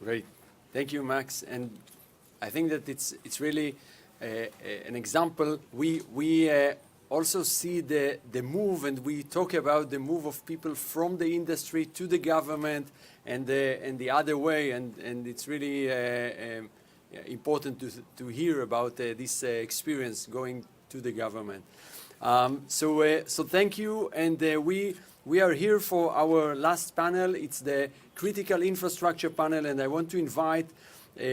Great. Thank you, Max. And I think that it's really an example. We also see the move, and we talk about the move of people from the industry to the government and the other way. And it's really important to hear about this experience going to the government. So thank you. And we are here for our last panel. It's the critical infrastructure panel, and I want to invite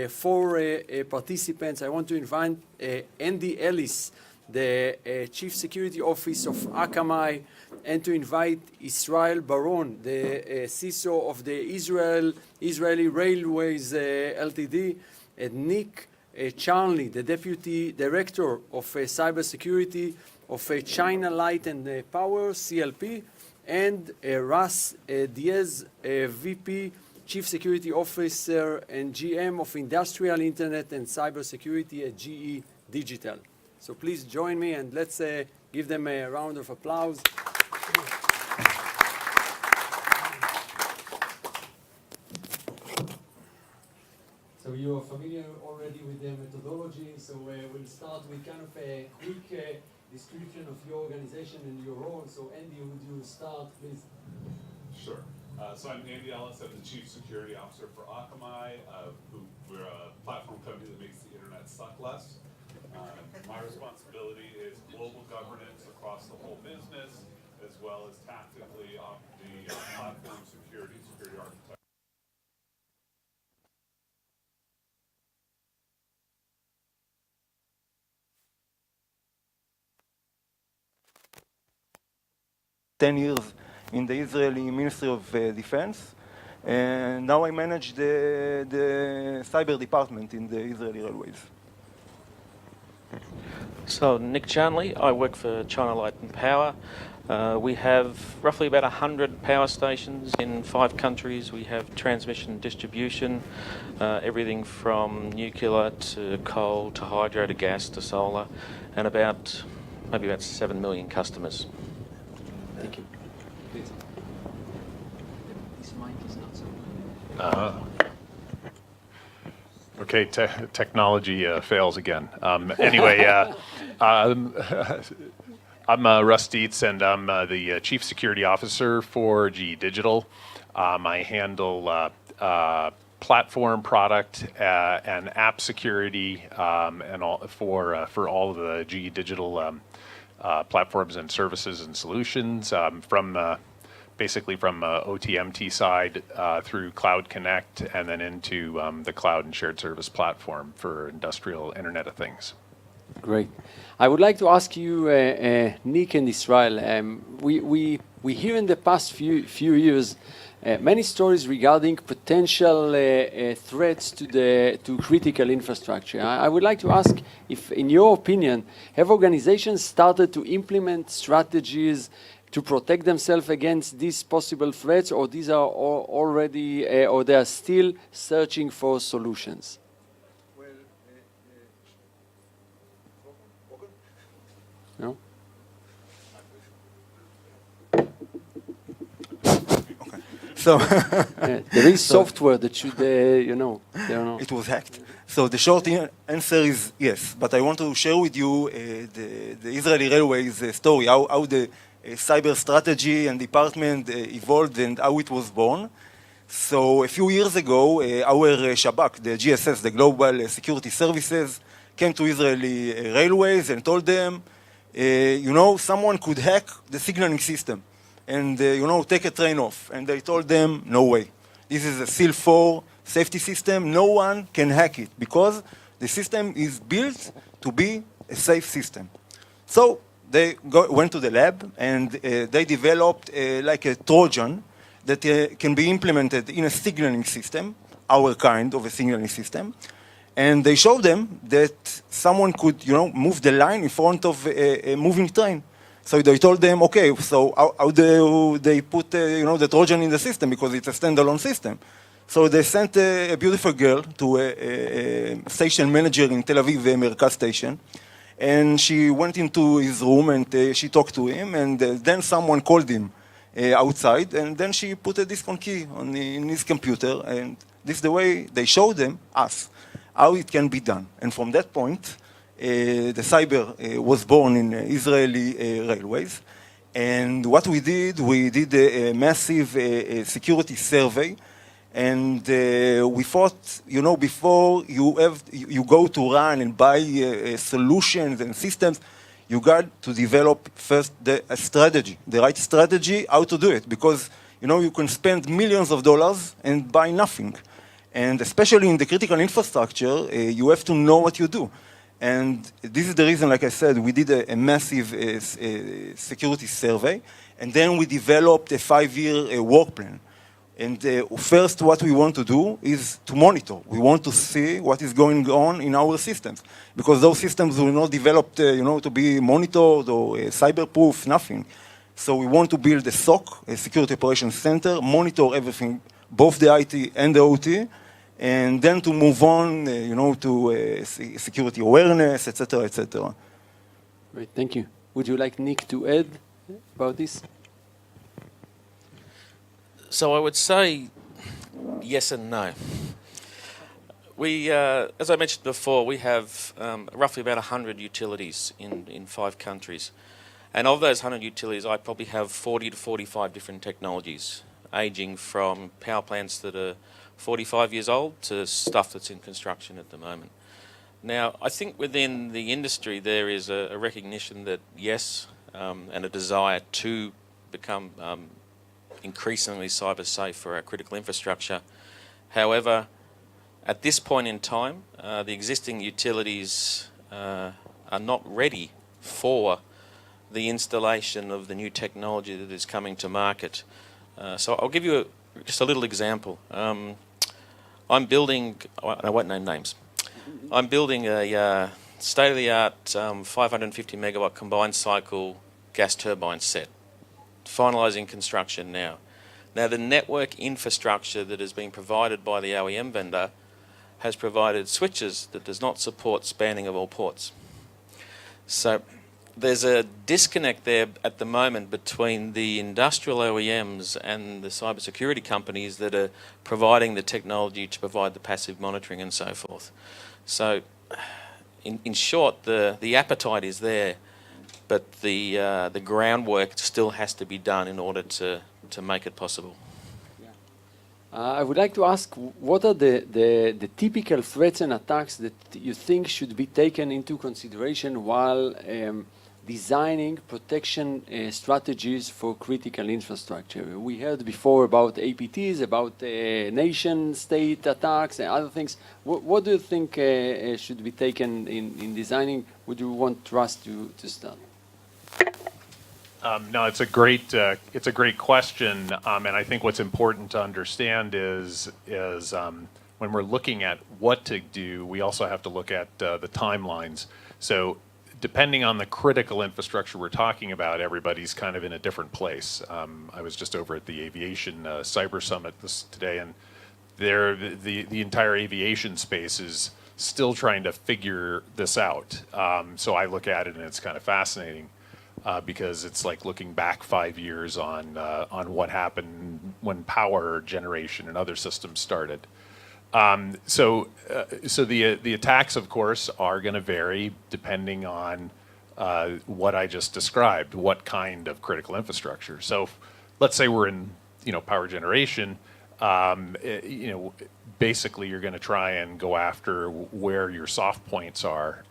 four participants. I want to invite Andy Ellis, the Chief Security Officer of Akamai, and to invite Israel Baron, the CISO of the Israeli Railways Ltd, and Nick Charnley, the Deputy Director of Cybersecurity of China Light and Power, CLP, and Russ Dietz, VP, Chief Security Officer and GM of Industrial Internet and Cybersecurity at GE Digital. So please join me, and let's give them a round of applause. So you are familiar already with the methodology, so we'll start with kind of a quick description of your organization and your role. So Andy, would you start, please? Sure. So I'm Andy Ellis. I'm the Chief Security Officer for Akamai. We're a platform company that makes the internet suck less. My responsibility is global governance across the whole business, as well as tactically the platform security architecture. Years in the Israeli Ministry of Defense, and now I manage the cyber department in the Israeli Railways. So Nick Charnley, I work for China Light and Power. We have roughly about 100 power stations in 5 countries. We have transmission and distribution, everything from nuclear to coal to hydro to gas to solar, and maybe about 7 million customers. Thank you. Please. This mic is not so good. Okay, technology fails again. Anyway, I'm Russ Dietz, and I'm the Chief Security Officer for GE Digital. I handle platform product and app security and all for all of the GE Digital platforms and services and solutions, basically from OTMT side through Cloud Connect, and then into the cloud and shared service platform for industrial Internet of Things. Great. I would like to ask you, Nick and Israel, we hear in the past few years many stories regarding potential threats to critical infrastructure. I would like to ask if, in your opinion, have organizations started to implement strategies to protect themselves against these possible threats, or these are already, or they are still searching for solutions? No? So there is software that should, you know. It was hacked. So the short answer is yes, but I want to share with you the Israeli Railways story, how the cyber strategy and department evolved and how it was born. So a few years ago, our Shabak, the GSS, the Global Security Services, came to Israeli Railways and told them, someone could hack the signaling system and, take a train off. And they told them, no way. This is a SIL 4 safety system. No one can hack it because the system is built to be a safe system. So they went to the lab and they developed like a Trojan that can be implemented in a signaling system, our kind of a signaling system. And they showed them that someone could, move the line in front of a moving train. So they told them, okay, so how do they put, the Trojan in the system, because it's a standalone system. So they sent a beautiful girl to a station manager in Tel Aviv Merkaz station, and she went into his room and she talked to him, and then someone called him outside, and then she put a disk on key in his computer, and This is the way they showed us, how it can be done. And from that point, the cyber was born in Israeli railways. And what we did a massive security survey. And we thought, you know, before you go to run and buy solutions and systems, you got to develop first a strategy, the right strategy, how to do it. Because, you know, you can spend millions of dollars and buy nothing. And especially in the critical infrastructure, you have to know what you do. And this is the reason, like I said, we did a massive security survey. And then we developed a 5-year work plan. And first, what we want to do is to monitor. We want to see what is going on in our systems. Because those systems were not developed, you know, to be monitored or cyber-proof, nothing. So we want to build a SOC, a Security Operations Center, monitor everything, both the IT and the OT, and then to move on, you know, to security awareness, etc., etc. Great, thank you. Would you like Nick to add about this? So I would say yes and no. We, as I mentioned before, we have roughly about 100 utilities in 5 countries. And of those 100 utilities, I probably have 40 to 45 different technologies, aging from power plants that are 45 years old to stuff that's in construction at the moment. Now, I think within the industry there is a recognition that yes, and a desire to become increasingly cyber safe for our critical infrastructure. However, at this point in time, the existing utilities are not ready for the installation of the new technology that is coming to market. So I'll give you just a little example. I'm building, I won't name names, I'm building a state-of-the-art 550 megawatt combined cycle gas turbine set, finalising construction now. Now the network infrastructure that has been provided by the OEM vendor has provided switches that does not support spanning of all ports. So there's a disconnect there at the moment between the industrial OEMs and the cybersecurity companies that are providing the technology to provide the passive monitoring and so forth. So in short, the appetite is there, but the groundwork still has to be done in order to make it possible. I would like to ask, what are the typical threats and attacks that you think should be taken into consideration while designing protection strategies for critical infrastructure? We heard before about APTs, about nation-state attacks and other things. What do you think should be taken in designing? Would you want Russ to start? No, it's a great question, and I think what's important to understand is when we're looking at what to do, we also have to look at the timelines. So depending on the critical infrastructure we're talking about, everybody's kind of in a different place. I was just over at the Aviation Cyber Summit today, and the entire aviation space is still trying to figure this out. So I look at it and it's kind of fascinating. Because it's like looking back 5 years on what happened when power generation and other systems started. So the attacks, of course, are going to vary depending on what I just described, what kind of critical infrastructure. So let's say we're in power generation. Basically you're going to try and go after where your soft points are,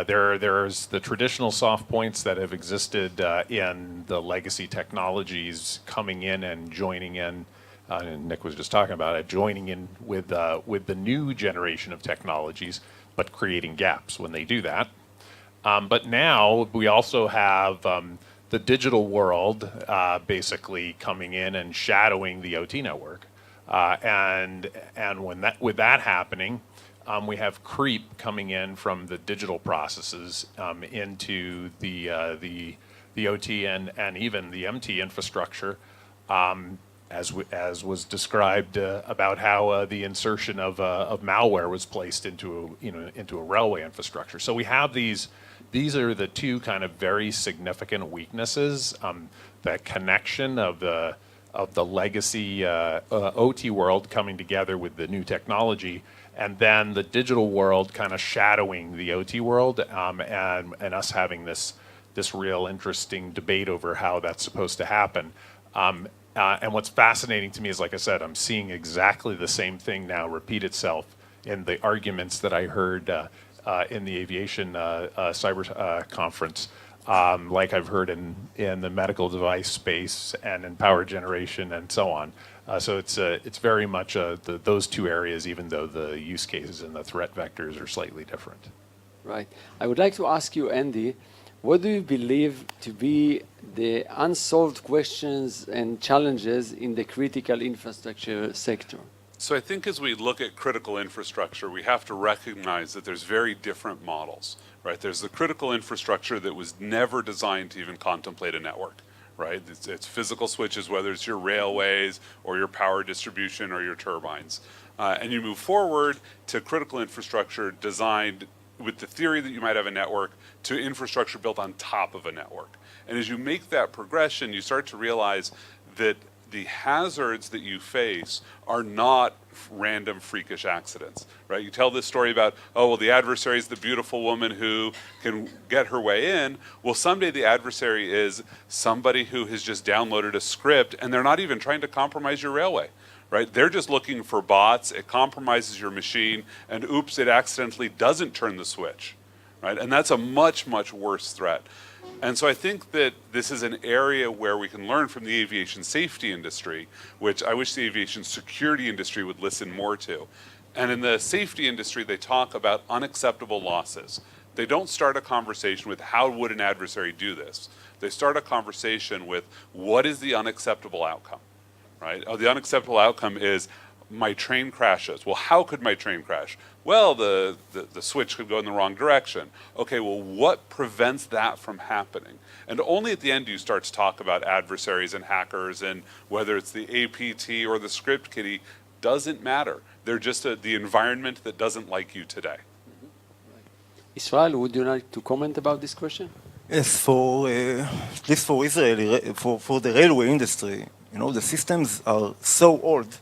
there's the traditional soft points that have existed in the legacy technologies coming in and joining in, and Nick was just talking about it, joining in with the new generation of technologies, but creating gaps when they do that. But now we also have the digital world basically coming in and shadowing the OT network, and with that happening. We have creep coming in from the digital processes into the OT and even the MT infrastructure, as was described about how the insertion of malware was placed into a railway infrastructure. So we have these are the two kind of very significant weaknesses. That connection of the the legacy OT world coming together with the new technology, and then the digital world kind of shadowing the OT world, and us having this real interesting debate over how that's supposed to happen. And what's fascinating to me is, like I said, I'm seeing exactly the same thing now repeat itself in the arguments that I heard in the aviation cyber conference, like I've heard in the medical device space and in power generation and so on. So it's very much those two areas, even though the use cases and the threat vectors are slightly different. Right. I would like to ask you, Andy, what do you believe to be the unsolved questions and challenges in the critical infrastructure sector? So I think as we look at critical infrastructure, we have to recognize that there's very different models, right? There's the critical infrastructure that was never designed to even contemplate a network, right? It's physical switches, whether it's your railways or your power distribution or your turbines. And you move forward to critical infrastructure designed with the theory that you might have a network to infrastructure built on top of a network. And as you make that progression, you start to realize that the hazards that you face are not random freakish accidents, right? You tell this story about, oh, well, the adversary is the beautiful woman who can get her way in. Well, someday the adversary is somebody who has just downloaded a script and they're not even trying to compromise your railway, right? They're just looking for bots. It compromises your machine and oops, it accidentally doesn't turn the switch, right? And that's a much, much worse threat. And so I think that this is an area where we can learn from the aviation safety industry, which I wish the aviation security industry would listen more to. And in the safety industry, they talk about unacceptable losses. They don't start a conversation with how would an adversary do this. They start a conversation with what is the unacceptable outcome, right? Oh, the unacceptable outcome is my train crashes. Well, how could my train crash? Well, the switch could go in the wrong direction. Okay, well, what prevents that from happening? And only at the end do you start to talk about adversaries and hackers, and whether it's the APT or the script kiddie, doesn't matter. They're just the environment that doesn't like you today. Israel, would you like to comment about this question? Yes, for at least for Israel, for the railway industry, the systems are so old,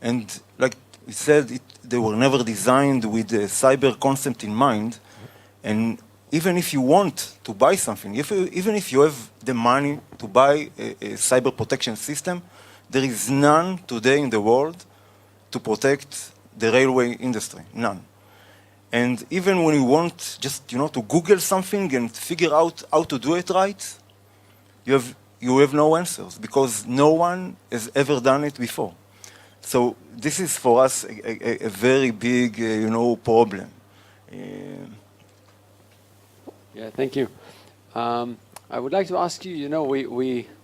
and like we said, they were never designed with the cyber concept in mind. And even if you want to buy something, even if you have the money to buy a cyber protection system, there is none today in the world to protect the railway industry, none. And even when you want just to Google something and figure out how to do it right, you have no answers because no one has ever done it before. So this is for us a very big, problem. Yeah, thank you. I would like to ask you,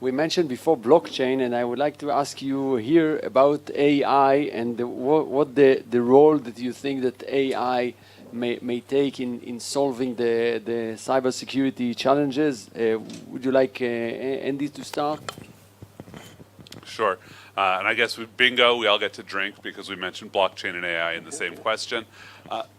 we mentioned before blockchain, and I would like to ask you here about AI and what the role that you think that AI may take in solving the cybersecurity challenges. Would you like Andy to start? Sure. And I guess with bingo, we all get to drink because we mentioned blockchain and AI in the same question.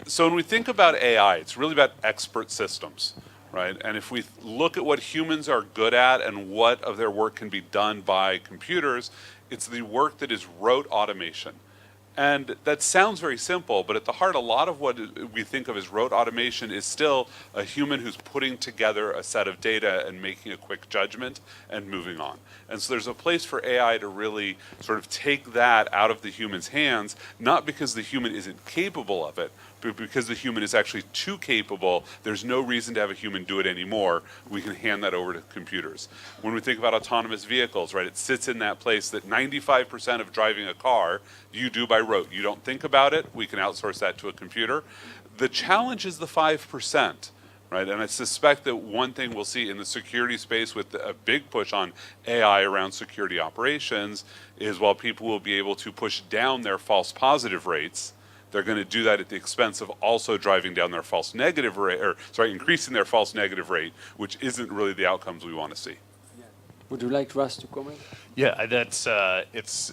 So when we think about AI, it's really about expert systems, right? And if we look at what humans are good at and what of their work can be done by computers, it's the work that is rote automation. And that sounds very simple, but at the heart, a lot of what we think of as rote automation is still a human who's putting together a set of data and making a quick judgment and moving on. And so there's a place for AI to really sort of take that out of the human's hands, not because the human isn't capable of it, but because the human is actually too capable. There's no reason to have a human do it anymore. We can hand that over to computers. When we think about autonomous vehicles, right, it sits in that place that 95% of driving a car you do by rote. You don't think about it. We can outsource that to a computer. The challenge is the 5%. Right, and I suspect that one thing we'll see in the security space with a big push on AI around security operations is while people will be able to push down their false positive rates, they're going to do that at the expense of also driving down their false negative rate, increasing their false negative rate, which isn't really the outcomes we want to see. Would you like Russ to comment? Yeah, that's it's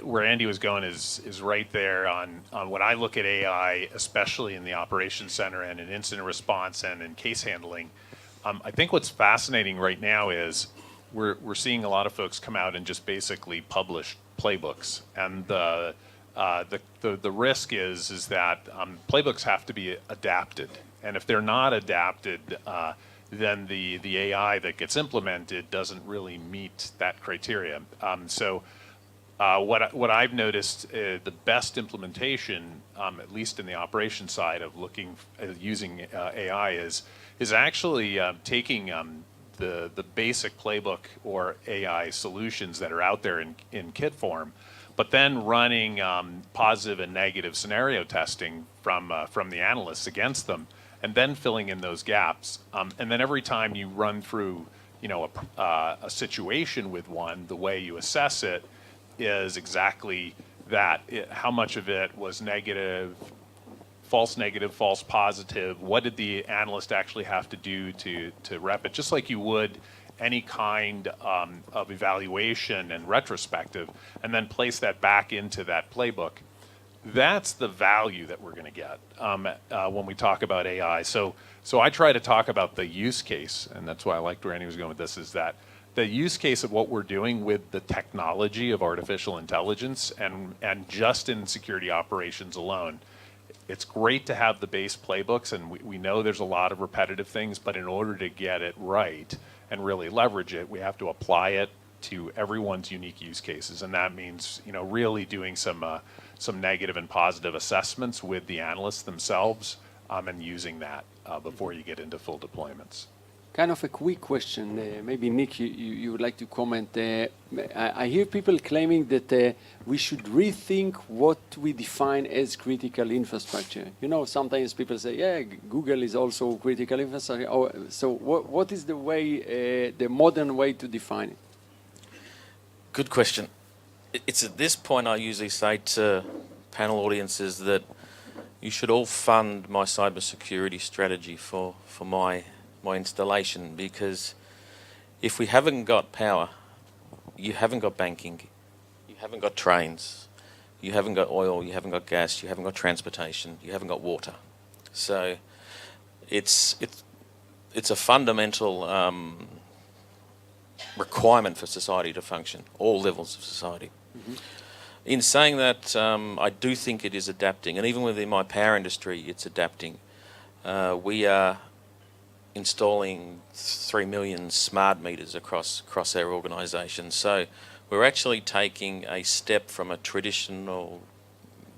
where Andy was going is right there on when I look at AI, especially in the operations center and in incident response and in case handling. I think what's fascinating right now is we're seeing a lot of folks come out and just basically publish playbooks, and the risk is that playbooks have to be adapted, and if they're not adapted, then the AI that gets implemented doesn't really meet that criteria. What I've noticed, the best implementation, at least in the operation side of using AI, is actually taking the basic playbook or AI solutions that are out there in kit form, but then running positive and negative scenario testing from the analysts against them, and then filling in those gaps. And then every time you run through, a situation with one, the way you assess it is exactly that. How much of it was negative, false positive? What did the analyst actually have to do to rep it? Just like you would any kind of evaluation and retrospective, and then place that back into that playbook. That's the value that we're going to get when we talk about AI. So I try to talk about the use case, and that's why I liked where Andy was going with this, is that the use case of what we're doing with the technology of artificial intelligence and just in security operations alone. It's great to have the base playbooks, and we know there's a lot of repetitive things, but in order to get it right and really leverage it, we have to apply it to everyone's unique use cases, and that means really doing some negative and positive assessments with the analysts themselves, and using that before you get into full deployments. Kind of a quick question. Maybe Nick, you would like to comment. I hear people claiming that we should rethink what we define as critical infrastructure. Sometimes people say, yeah, Google is also critical infrastructure. So what is the modern way to define it? Good question. It's at this point I usually say to panel audiences that you should all fund my cybersecurity strategy for my installation, because if we haven't got power, you haven't got banking, you haven't got trains, you haven't got oil, you haven't got gas, you haven't got transportation, you haven't got water. So it's a fundamental requirement for society to function, all levels of society. Mm-hmm. In saying that, I do think it is adapting, and even within my power industry, it's adapting. We are installing 3 million smart meters across our organisation. So we're actually taking a step from a traditional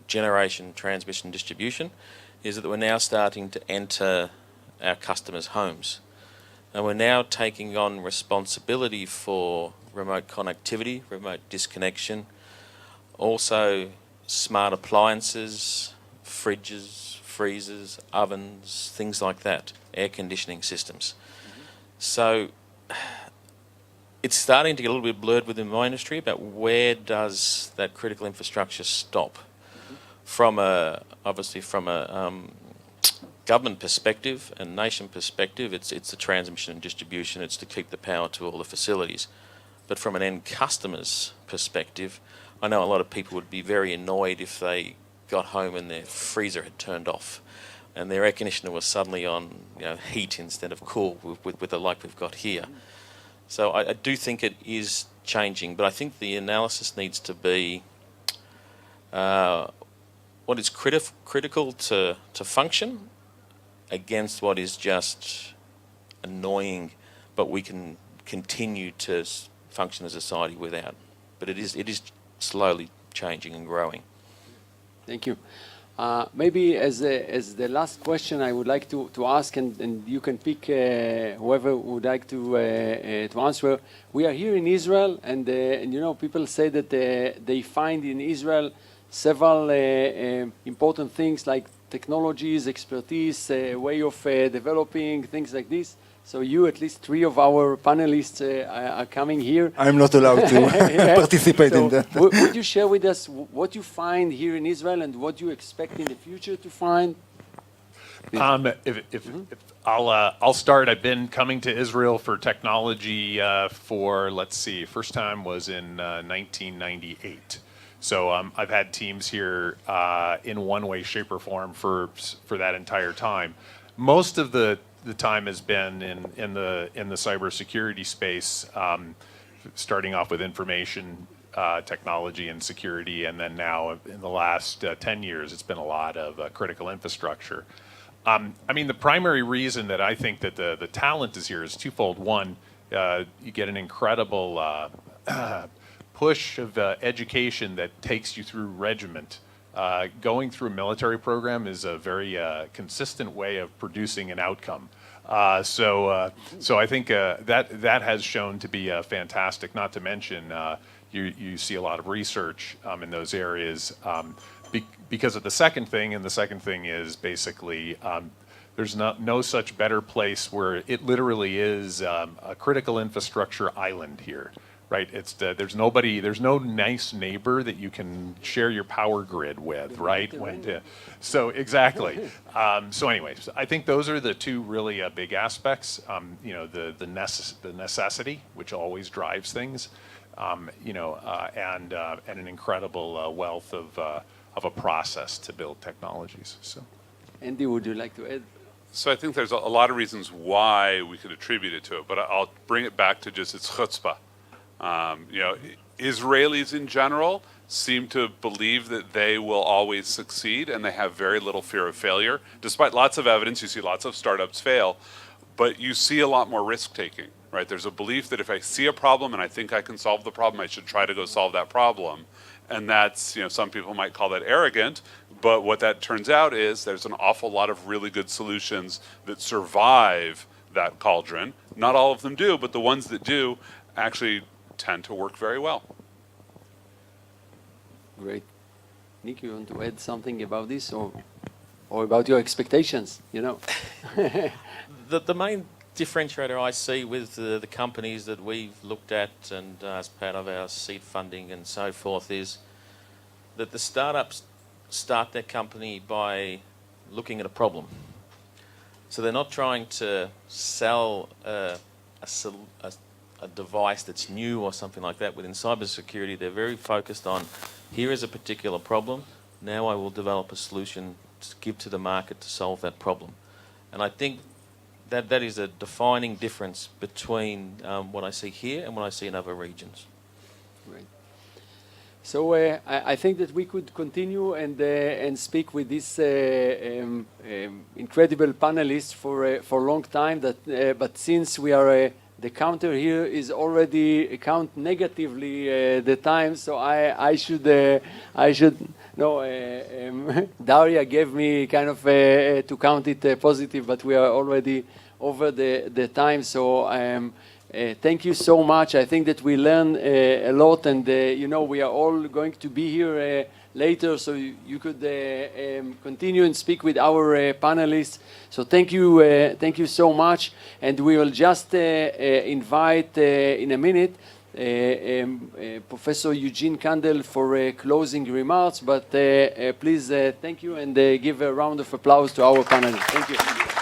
generation, transmission, distribution, is that we're now starting to enter our customers' homes. And we're now taking on responsibility for remote connectivity, remote disconnection, also smart appliances, fridges, freezers, ovens, things like that, air conditioning systems. Mm-hmm. So it's starting to get a little bit blurred within my industry about where does that critical infrastructure stop. Mm-hmm. Obviously from a government perspective and nation perspective, it's the transmission and distribution, it's to keep the power to all the facilities. But from an end customer's perspective, I know a lot of people would be very annoyed if they got home and their freezer had turned off and their air conditioner was suddenly on heat instead of cool with the like we've got here. So I do think it is changing, but I think the analysis needs to be what is critical to function against what is just annoying, but we can continue to function as a society without. But it is slowly changing and growing. Thank you. Maybe as the last question, I would like to ask, and you can pick whoever would like to answer. We are here in Israel, and people say that they find in Israel several important things like technologies, expertise, way of developing things like this. So at least 3 of our panelists are coming here. I'm not allowed to participate in that. Would you share with us what you find here in Israel and what you expect in the future to find? I'll start. I've been coming to Israel for technology for, first time was in 1998. So I've had teams here in one way, shape, or form for that entire time. Most of the the time has been in the cybersecurity space, starting off with information technology and security, and then now in the last 10 years, it's been a lot of critical infrastructure. I mean, the primary reason that I think that the talent is here is twofold. One, you get an incredible push of education that takes you through regiment. Going through a military program is a very consistent way of producing an outcome. So I think that has shown to be fantastic. Not to mention, you see a lot of research in those areas because of the second thing, and the second thing is basically there's no such better place where it literally is a critical infrastructure island here. Right, there's no nice neighbor that you can share your power grid with, right? So exactly. So anyways, I think those are the two really big aspects. You know, the necessity, which always drives things. You know, and an incredible wealth of a process to build technologies. So, Andy, would you like to add? So I think there's a lot of reasons why we could attribute it to it, but I'll bring it back to just its chutzpah. You know, Israelis in general seem to believe that they will always succeed, and they have very little fear of failure. Despite lots of evidence, you see lots of startups fail, but you see a lot more risk-taking, right? There's a belief that if I see a problem and I think I can solve the problem, I should try to go solve that problem. And that's, you know, some people might call that arrogant, but what that turns out is there's an awful lot of really good solutions that survive that cauldron. Not all of them do, but the ones that do actually tend to work very well. Great. Nick, you want to add something about this or about your expectations, you know? The main differentiator I see with the companies that we've looked at and as part of our seed funding and so forth is that the startups start their company by looking at a problem. So they're not trying to sell a device that's new or something like that. Within cybersecurity, they're very focused on, here is a particular problem, now I will develop a solution to give to the market to solve that problem. And I think that is a defining difference between what I see here and what I see in other regions. Great. So I think that we could continue and speak with this incredible panelists for a long time. But since we are the counter here is already count negatively the time, so I should no. Daria gave me kind of to count it positive, but we are already over the time. So thank you so much. I think that we learn a lot, and you know, we are all going to be here later, so you could continue and speak with our panelists. So thank you so much, and we will just invite in a minute Professor Eugene Kandel for closing remarks. But please thank you and give a round of applause to our panelists. Thank you.